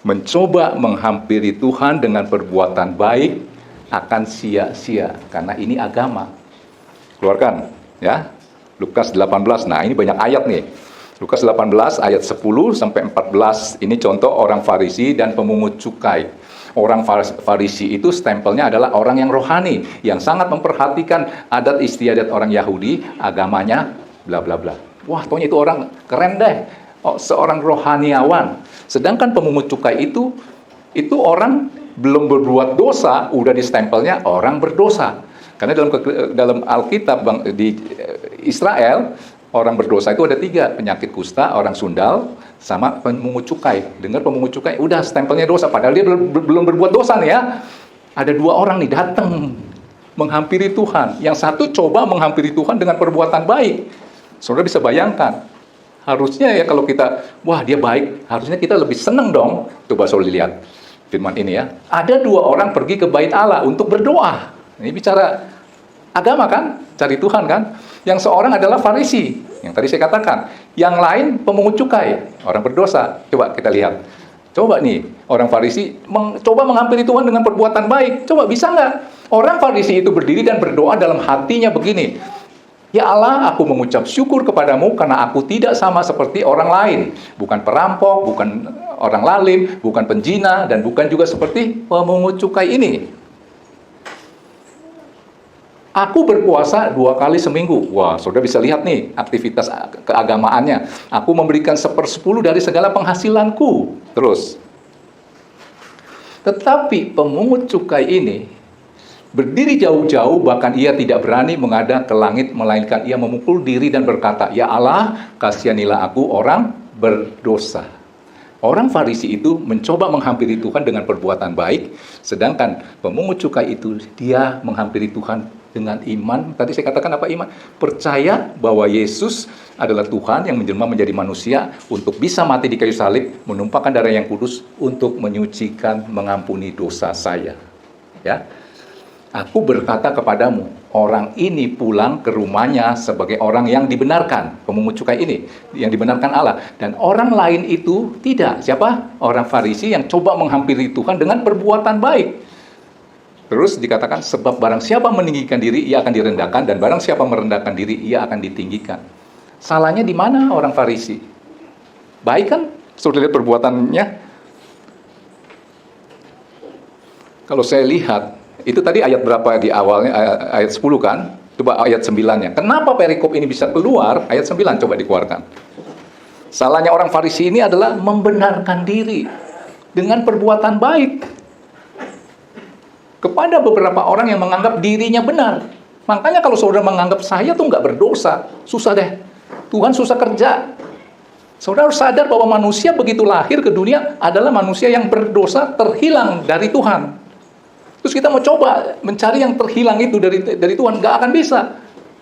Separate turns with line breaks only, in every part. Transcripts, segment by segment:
mencoba menghampiri Tuhan dengan perbuatan baik akan sia-sia, karena ini agama. Keluarkan, ya. Lukas 18, nah ini banyak ayat nih. Lukas 18 ayat 10 sampai 14, ini contoh orang Farisi dan pemungut cukai. Orang Farisi itu stempelnya adalah orang yang rohani, yang sangat memperhatikan adat istiadat orang Yahudi, agamanya, bla bla bla. Wah, pokoknya itu orang keren deh. Oh, seorang rohaniawan. Sedangkan pemungut cukai itu orang belum berbuat dosa, udah distempelnya orang berdosa. Karena dalam Alkitab di Israel, orang berdosa itu ada 3, penyakit kusta, orang sundal, sama pemungut cukai. Dengar pemungut cukai, udah stempelnya dosa, padahal dia belum berbuat dosa nih ya. Ada 2 orang nih datang menghampiri Tuhan. Yang satu coba menghampiri Tuhan dengan perbuatan baik. Saudara bisa bayangkan, harusnya ya kalau kita, wah dia baik, harusnya kita lebih senang dong. Coba saudara lihat firman ini ya. Ada 2 orang pergi ke bait Allah untuk berdoa. Ini bicara agama kan, cari Tuhan kan. Yang seorang adalah Farisi, yang tadi saya katakan. Yang lain pemungut cukai, orang berdosa. Coba kita lihat. Coba nih, orang Farisi coba menghampiri Tuhan dengan perbuatan baik. Coba bisa nggak? Orang Farisi itu berdiri dan berdoa dalam hatinya begini. Ya Allah, aku mengucap syukur kepadamu karena aku tidak sama seperti orang lain. Bukan perampok, bukan orang lalim, bukan penjina, dan bukan juga seperti pemungut cukai ini. Aku berpuasa 2 kali seminggu. Wah, saudara bisa lihat nih aktivitas keagamaannya. Aku memberikan 1/10 dari segala penghasilanku. Terus. Tetapi pemungut cukai ini berdiri jauh-jauh, bahkan ia tidak berani menghadap ke langit, melainkan ia memukul diri dan berkata, Ya Allah, kasihanilah aku orang berdosa. Orang Farisi itu mencoba menghampiri Tuhan dengan perbuatan baik, sedangkan pemungut cukai itu dia menghampiri Tuhan dengan iman. Tadi saya katakan apa iman? Percaya bahwa Yesus adalah Tuhan yang menjelma menjadi manusia untuk bisa mati di kayu salib, menumpahkan darah yang kudus untuk menyucikan, mengampuni dosa saya. Ya. Aku berkata kepadamu, orang ini pulang ke rumahnya sebagai orang yang dibenarkan, pemungut cukai ini, yang dibenarkan Allah. Dan orang lain itu tidak. Siapa? Orang Farisi yang coba menghampiri Tuhan dengan perbuatan baik. Terus dikatakan, sebab barang siapa meninggikan diri, ia akan direndahkan, dan barang siapa merendahkan diri, ia akan ditinggikan. Salahnya di mana orang Farisi? Baik kan? Sudah lihat perbuatannya? Kalau saya lihat, itu tadi ayat berapa di awalnya, ayat 10 kan? Coba ayat 9-nya. Kenapa perikop ini bisa keluar? Ayat 9 coba dikeluarkan. Salahnya orang Farisi ini adalah membenarkan diri dengan perbuatan baik kepada beberapa orang yang menganggap dirinya benar. Makanya kalau saudara menganggap saya tuh nggak berdosa, susah deh. Tuhan susah kerja. Saudara harus sadar bahwa manusia begitu lahir ke dunia adalah manusia yang berdosa, terhilang dari Tuhan. Terus kita mau coba mencari yang terhilang itu dari Tuhan, nggak akan bisa.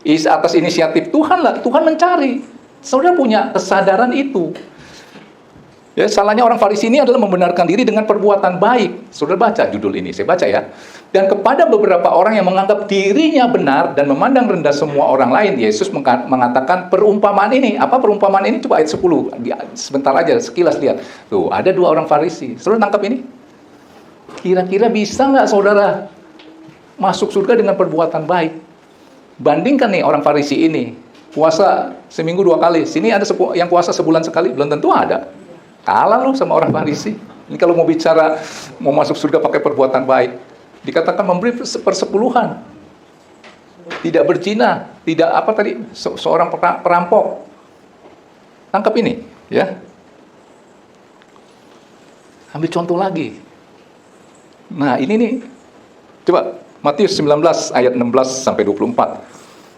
Atas inisiatif Tuhan lah, Tuhan mencari. Saudara punya kesadaran itu. Ya, salahnya orang Farisi ini adalah membenarkan diri dengan perbuatan baik. Saudara baca judul ini, saya baca ya. Dan kepada beberapa orang yang menganggap dirinya benar dan memandang rendah semua orang lain, Yesus mengatakan perumpamaan ini. Apa perumpamaan ini? Coba ayat 10. Sebentar aja, sekilas lihat. Tuh, ada 2 orang Farisi. Saudara tangkap ini? Kira-kira bisa nggak saudara masuk surga dengan perbuatan baik? Bandingkan nih orang Farisi ini. Puasa seminggu 2 kali. Sini ada yang puasa sebulan sekali. Belum tentu ada. Kalah loh sama orang Farisi. Ini kalau mau bicara, mau masuk surga pakai perbuatan baik. Dikatakan memberi 1/10. Tidak berzina. Tidak apa tadi, seorang perampok. Tangkap ini. Ya. Ambil contoh lagi. Nah ini nih. Coba Matius 19 ayat 16 sampai 24.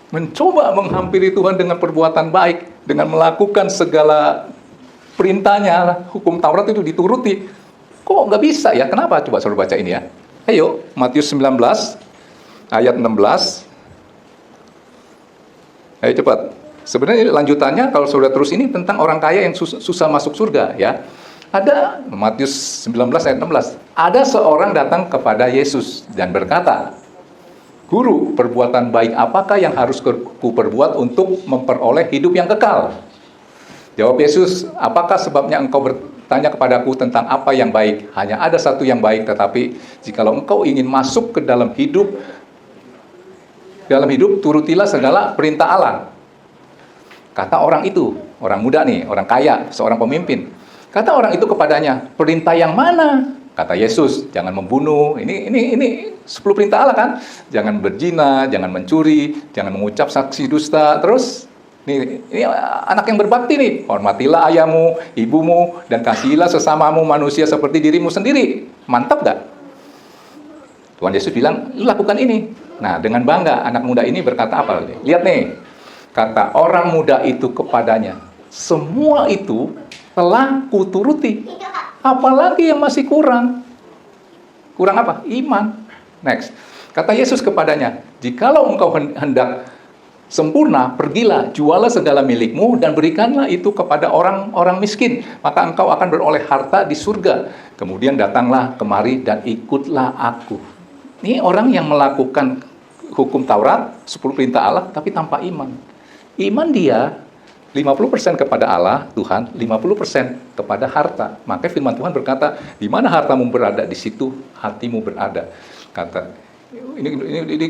Mencoba menghampiri Tuhan dengan perbuatan baik. Dengan melakukan segala perintahnya, hukum Taurat itu dituruti. Kok nggak bisa ya? Kenapa? Coba saudara baca ini ya. Ayo, Matius 19, ayat 16. Ayo cepat. Sebenarnya lanjutannya, kalau saudara terus ini tentang orang kaya yang susah masuk surga ya. Ada, Matius 19, ayat 16. Ada seorang datang kepada Yesus dan berkata, Guru, perbuatan baik apakah yang harus ku perbuat untuk memperoleh hidup yang kekal? Jawab Yesus, apakah sebabnya engkau tanya kepadaku tentang apa yang baik. Hanya ada satu yang baik, tetapi jikalau engkau ingin masuk ke dalam hidup, turutilah segala perintah Allah. Kata orang itu, orang muda nih, orang kaya, seorang pemimpin. Kata orang itu kepadanya, perintah yang mana? Kata Yesus, jangan membunuh. Ini 10 perintah Allah kan? Jangan berzina, jangan mencuri, jangan mengucap saksi dusta. Terus, ini anak yang berbakti nih. Hormatilah ayahmu, ibumu, dan kasihilah sesamamu manusia seperti dirimu sendiri. Mantap gak? Tuhan Yesus bilang, lu lakukan ini. Nah, dengan bangga, anak muda ini berkata apa? Lihat nih, kata orang muda itu kepadanya, semua itu telah kuturuti. Apalagi yang masih kurang? Kurang apa? Iman. Next. Kata Yesus kepadanya, jikalau engkau hendak sempurna, pergilah, jualah segala milikmu dan berikanlah itu kepada orang-orang miskin, maka engkau akan beroleh harta di surga. Kemudian datanglah kemari dan ikutlah aku. Ini orang yang melakukan hukum Taurat, 10 perintah Allah, tapi tanpa iman. Iman dia 50% kepada Allah, Tuhan, 50% kepada harta. Maka firman Tuhan berkata, di mana hartamu berada, di situ hatimu berada. Kata, ini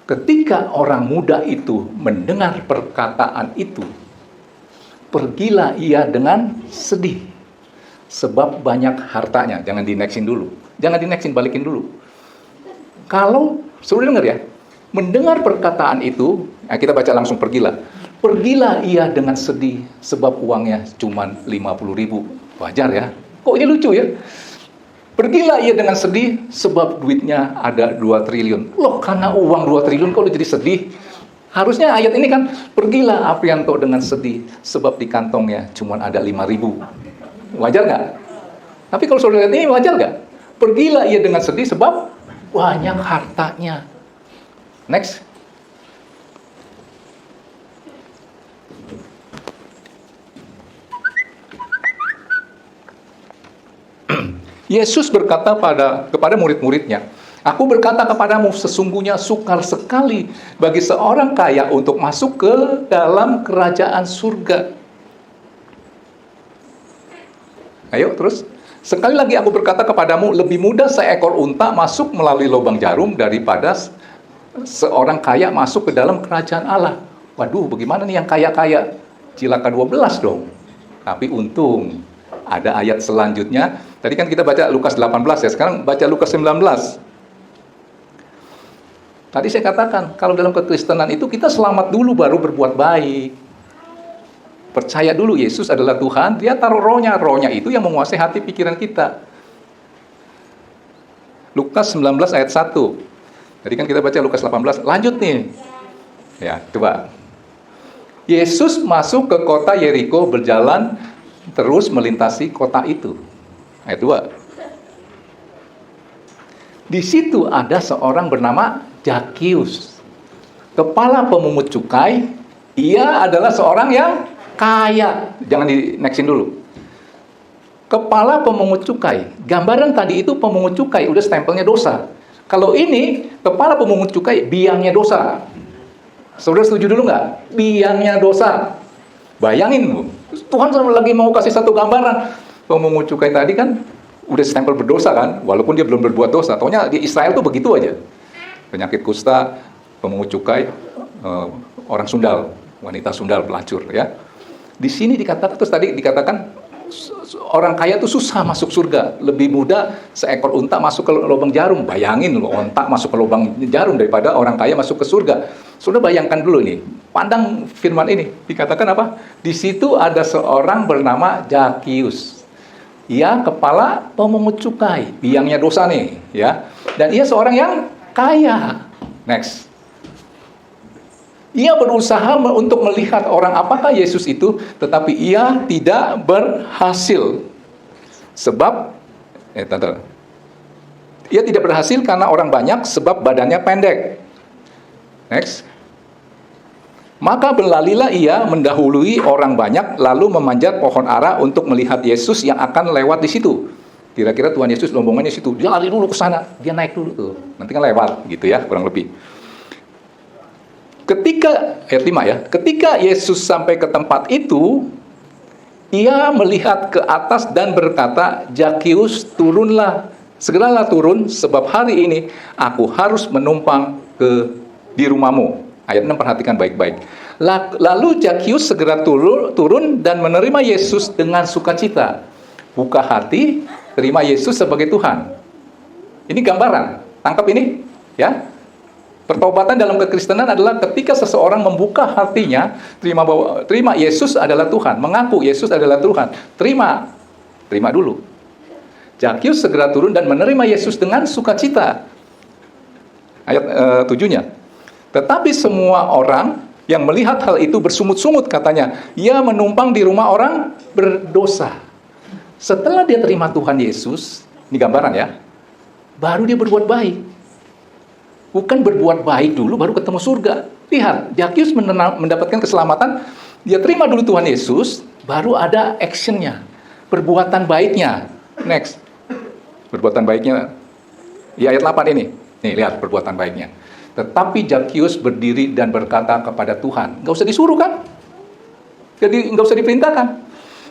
ketika orang muda itu mendengar perkataan itu, pergilah ia dengan sedih, sebab banyak hartanya. Jangan di-nextin dulu. Jangan di-nextin, balikin dulu. Kalau, sudah dengar ya, mendengar perkataan itu, kita baca langsung pergilah. Pergilah ia dengan sedih, sebab uangnya cuma 50.000. Wajar ya? Kok ini lucu ya? Pergilah ia dengan sedih, sebab duitnya ada 2 triliun. Loh, karena uang 2 triliun kok lu jadi sedih? Harusnya ayat ini kan, pergilah Aprianto dengan sedih, sebab di kantongnya cuma ada 5.000. Wajar nggak? Tapi kalau saudara lihat ini, wajar nggak? Pergilah ia dengan sedih, sebab banyak hartanya. Next. Yesus berkata kepada murid-muridnya, aku berkata kepadamu, sesungguhnya sukar sekali bagi seorang kaya untuk masuk ke dalam kerajaan surga. Ayo terus. Sekali lagi aku berkata kepadamu, lebih mudah seekor unta masuk melalui lubang jarum daripada seorang kaya masuk ke dalam kerajaan Allah. Waduh, bagaimana nih yang kaya-kaya? Cilaka 12 dong. Tapi untung ada ayat selanjutnya. Tadi kan kita baca Lukas 18 ya, sekarang baca Lukas 19. Tadi saya katakan, kalau dalam kekristenan itu kita selamat dulu baru berbuat baik. Percaya dulu Yesus adalah Tuhan, dia taruh rohnya itu yang menguasai hati pikiran kita. Lukas 19 ayat 1. Tadi kan kita baca Lukas 18, lanjut nih. Ya, coba. Yesus masuk ke kota Yeriko, berjalan terus melintasi kota itu. Ayat 2. Di situ ada seorang bernama Zakius, kepala pemungut cukai. Ia adalah seorang yang kaya. Jangan di-nextin dulu. Kepala pemungut cukai. Gambaran tadi itu pemungut cukai, udah stempelnya dosa. Kalau ini, kepala pemungut cukai, biangnya dosa. Saudara setuju dulu nggak? Biangnya dosa. Bayangin, Tuhan lagi mau kasih satu gambaran. Pemungut cukai tadi kan udah stempel berdosa kan, walaupun dia belum berbuat dosa. Taunya di Israel tuh begitu aja. Penyakit kusta, pemungut cukai, orang sundal, wanita sundal, pelacur ya. Di sini dikatakan, terus tadi dikatakan orang kaya tuh susah masuk surga. Lebih mudah seekor unta masuk ke lubang jarum. Bayangin loh, unta masuk ke lubang jarum daripada orang kaya masuk ke surga. Sudah bayangkan dulu nih, pandang firman ini. Dikatakan apa? Di situ ada seorang bernama Zakius. Ia kepala pemungut cukai, biangnya dosa nih, ya. Dan ia seorang yang kaya. Next. Ia berusaha untuk melihat orang apakah Yesus itu, tetapi ia tidak berhasil. Sebab, ia tidak berhasil karena orang banyak, sebab badannya pendek. Next. Maka berlalilah ia mendahului orang banyak, lalu memanjat pohon ara untuk melihat Yesus yang akan lewat di situ. Kira-kira Tuhan Yesus rombongannya situ, dia lari dulu ke sana, dia naik dulu tuh, nanti kan lewat, gitu ya, kurang lebih. Ketika ayat 5 ya, ketika Yesus sampai ke tempat itu, Ia melihat ke atas dan berkata, Zakius, turunlah, segeralah turun, sebab hari ini aku harus menumpang di rumahmu. Ayat 6, perhatikan baik-baik. Lalu Zakius segera turun dan menerima Yesus dengan sukacita. Buka hati, terima Yesus sebagai Tuhan. Ini gambaran, tangkap ini, ya. Pertobatan dalam kekristenan adalah ketika seseorang membuka hatinya, terima Yesus adalah Tuhan, mengaku Yesus adalah Tuhan. Terima dulu. Zakius segera turun dan menerima Yesus dengan sukacita. Ayat 7-nya. Tetapi semua orang yang melihat hal itu bersungut-sungut, katanya, ia menumpang di rumah orang berdosa. Setelah dia terima Tuhan Yesus, ini gambaran ya, baru dia berbuat baik. Bukan berbuat baik dulu baru ketemu surga. Lihat, Zakius mendapatkan keselamatan, dia terima dulu Tuhan Yesus, baru ada actionnya, perbuatan baiknya. Next, perbuatan baiknya di ayat 8 ini. Nih, lihat perbuatan baiknya. Tetapi Zakius berdiri dan berkata kepada Tuhan, nggak usah disuruh kan? Jadi nggak usah diperintahkan.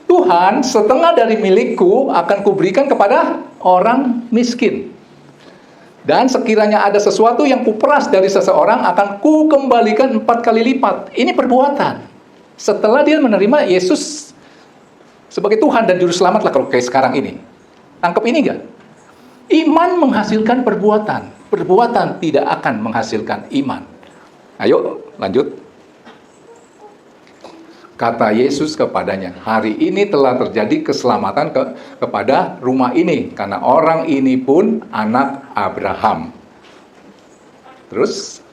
Tuhan, setengah dari milikku akan kuberikan kepada orang miskin. Dan sekiranya ada sesuatu yang kuperas dari seseorang, akan kukembalikan 4 kali lipat. Ini perbuatan. Setelah dia menerima Yesus sebagai Tuhan dan Juru Selamat lah, kalau kayak sekarang ini. Tangkap ini enggak? Iman menghasilkan perbuatan. Perbuatan tidak akan menghasilkan iman. Ayo, lanjut. Kata Yesus kepadanya, hari ini telah terjadi keselamatan kepada rumah ini, karena orang ini pun anak Abraham. Terus,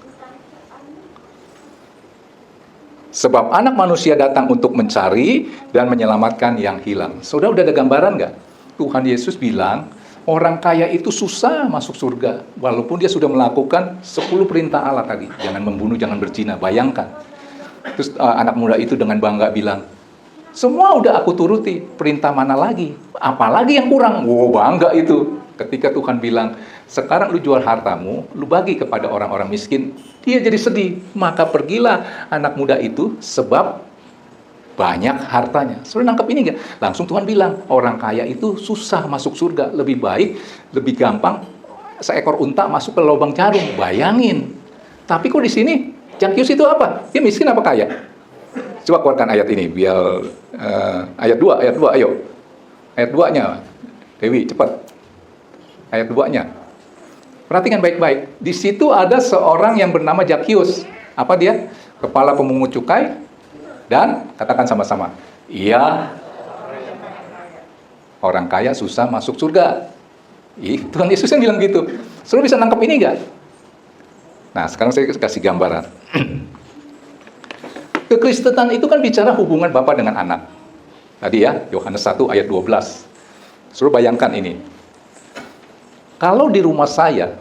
sebab anak manusia datang untuk mencari dan menyelamatkan yang hilang. Saudara udah ada gambaran nggak? Tuhan Yesus bilang, orang kaya itu susah masuk surga, walaupun dia sudah melakukan 10 perintah Allah tadi. Jangan membunuh, jangan berzina, bayangkan. Terus anak muda itu dengan bangga bilang, semua udah aku turuti, perintah mana lagi? Apalagi yang kurang? Wow, bangga itu. Ketika Tuhan bilang, sekarang lu jual hartamu, lu bagi kepada orang-orang miskin. Dia jadi sedih. Maka pergilah anak muda itu, sebab banyak hartanya. Saudara nangkep ini nggak? Langsung Tuhan bilang, orang kaya itu susah masuk surga. Lebih baik, lebih gampang, seekor unta masuk ke lubang jarum. Bayangin. Tapi kok di sini Zakius itu apa? Dia miskin apa kaya? Coba keluarkan ayat ini, biar ayat 2, ayo. Ayat 2-nya, Dewi, cepat. Ayat 2-nya. Perhatikan baik-baik. Di situ ada seorang yang bernama Zakius. Apa dia? Kepala pemungut cukai, dan katakan sama-sama, iya, orang kaya susah masuk surga. Tuhan Yesus yang bilang gitu. Saudara bisa nangkep ini nggak? Nah, sekarang saya kasih gambaran. Kekristenan itu kan bicara hubungan Bapa dengan anak. Tadi ya, Yohanes 1 ayat 12. Suruh bayangkan ini. Kalau di rumah saya,